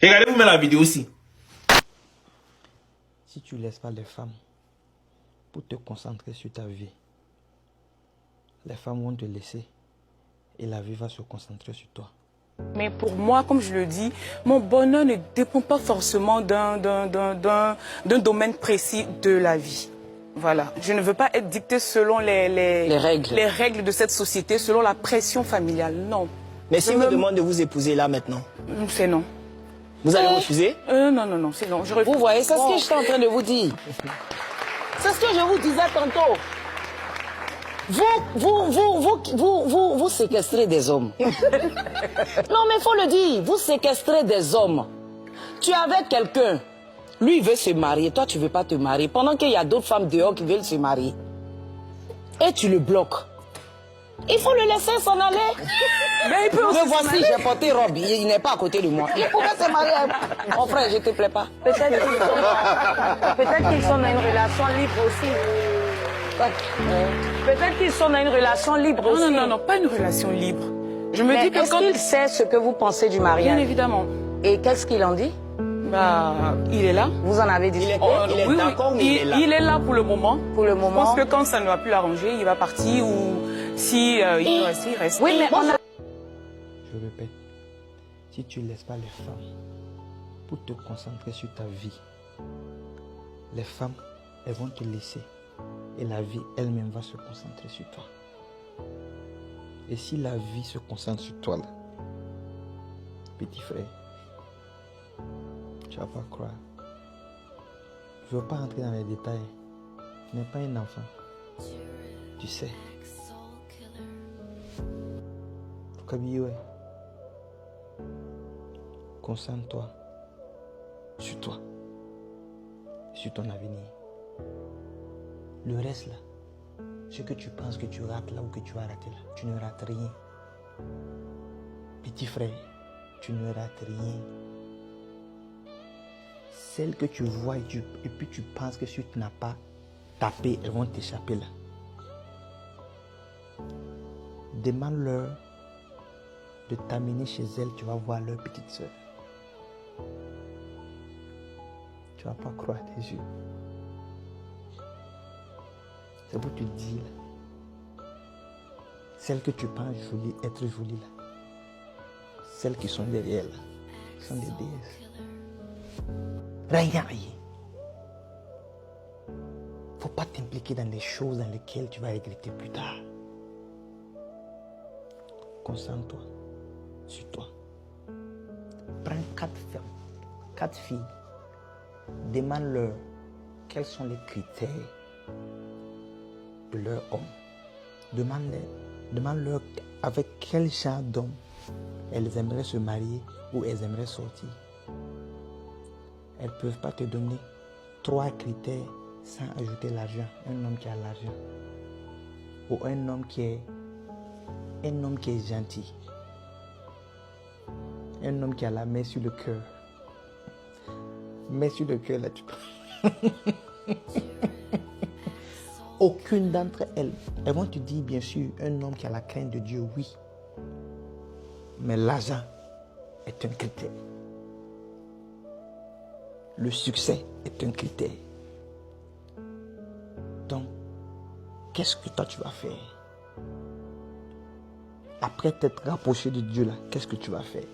Regardez-vous même la vidéo aussi. Si tu ne laisses pas les femmes pour te concentrer sur ta vie, les femmes vont te laisser et la vie va se concentrer sur toi. Mais pour moi, comme je le dis, mon bonheur ne dépend pas forcément d'un domaine précis de la vie. Voilà. Je ne veux pas être dictée selon les règles de cette société, selon la pression familiale. Non. Mais si vous demande de vous épouser là maintenant, c'est non. Vous allez refuser? Non, c'est non. Je refuse. Vous voyez, c'est ce que je suis en train de vous dire. C'est ce que je vous disais tantôt. Vous séquestrez des hommes. Non, mais il faut le dire. Vous séquestrez des hommes. Tu es avec quelqu'un. Lui, il veut se marier. Toi, tu ne veux pas te marier. Pendant qu'il y a d'autres femmes dehors qui veulent se marier. Et tu le bloques. Il faut le laisser s'en aller. Mais il peut aussi me voici, j'ai porté robe. Il n'est pas à côté de moi. Il pouvait se marier. Mon frère, je ne te plais pas. Peut-être qu'ils sont dans une relation libre aussi. Peut-être qu'ils sont dans une relation libre aussi. Non, pas une relation libre. Je me dis que est-ce qu'il sait ce que vous pensez du mariage? Bien évidemment. Et qu'est-ce qu'il en dit? Bah, il est là. Vous en avez discuté? Il est d'accord, mais il est là pour le moment. Pour le moment. Je pense que quand ça ne va plus l'arranger, il va partir ou si il doit rester, il reste. Oui, mais Je répète, si tu ne laisses pas les femmes pour te concentrer sur ta vie, les femmes, elles vont te laisser et la vie elle-même va se concentrer sur toi. Et si la vie se concentre sur toi là, petit frère, tu vas pas croire. Je ne veux pas entrer dans les détails. Tu n'es pas un enfant. Tu sais. Concentre-toi sur toi, sur ton avenir. Le reste là, ce que tu penses que tu rates là ou que tu vas rater là, tu ne rates rien. Petit frère, tu ne rates rien. Celles que tu vois et puis tu penses que si tu n'as pas tapé, elles vont t'échapper là. Demande-leur de t'amener chez elles, tu vas voir leur petite soeur. Tu vas pas croire tes yeux. C'est pour te dire là. Celles que tu penses jolies, être jolies là. Celles qui sont derrière là, sont des déesses. Rien. Faut pas t'impliquer dans des choses dans lesquelles tu vas regretter plus tard. Concentre-toi sur toi. Prends 4 filles. Demande-leur quels sont les critères de leur homme. Demande-leur avec quel genre d'homme elles aimeraient se marier ou elles aimeraient sortir. Elles ne peuvent pas te donner 3 critères sans ajouter l'argent. Un homme qui a l'argent. Ou un homme qui est gentil. Un homme qui a la main sur le cœur. Main sur le cœur là, tu peux. Aucune d'entre elles. Elles vont te dire bien sûr un homme qui a la crainte de Dieu, oui. Mais l'argent est un critère. Le succès est un critère. Donc, qu'est-ce que toi tu vas faire? Après t'être rapproché de Dieu là, qu'est-ce que tu vas faire?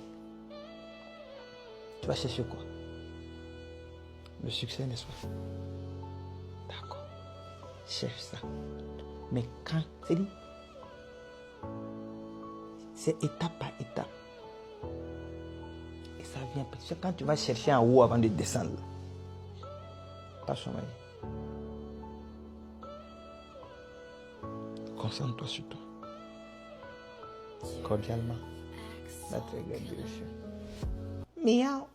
Tu vas chercher quoi? Le succès, n'est-ce pas? D'accord. Cherche ça. Mais quand, c'est étape par étape. Et ça vient. C'est quand tu vas chercher en haut avant de descendre. Pas sommeil. Concentre-toi sur toi. Cordialement. La très grande direction. Miaou.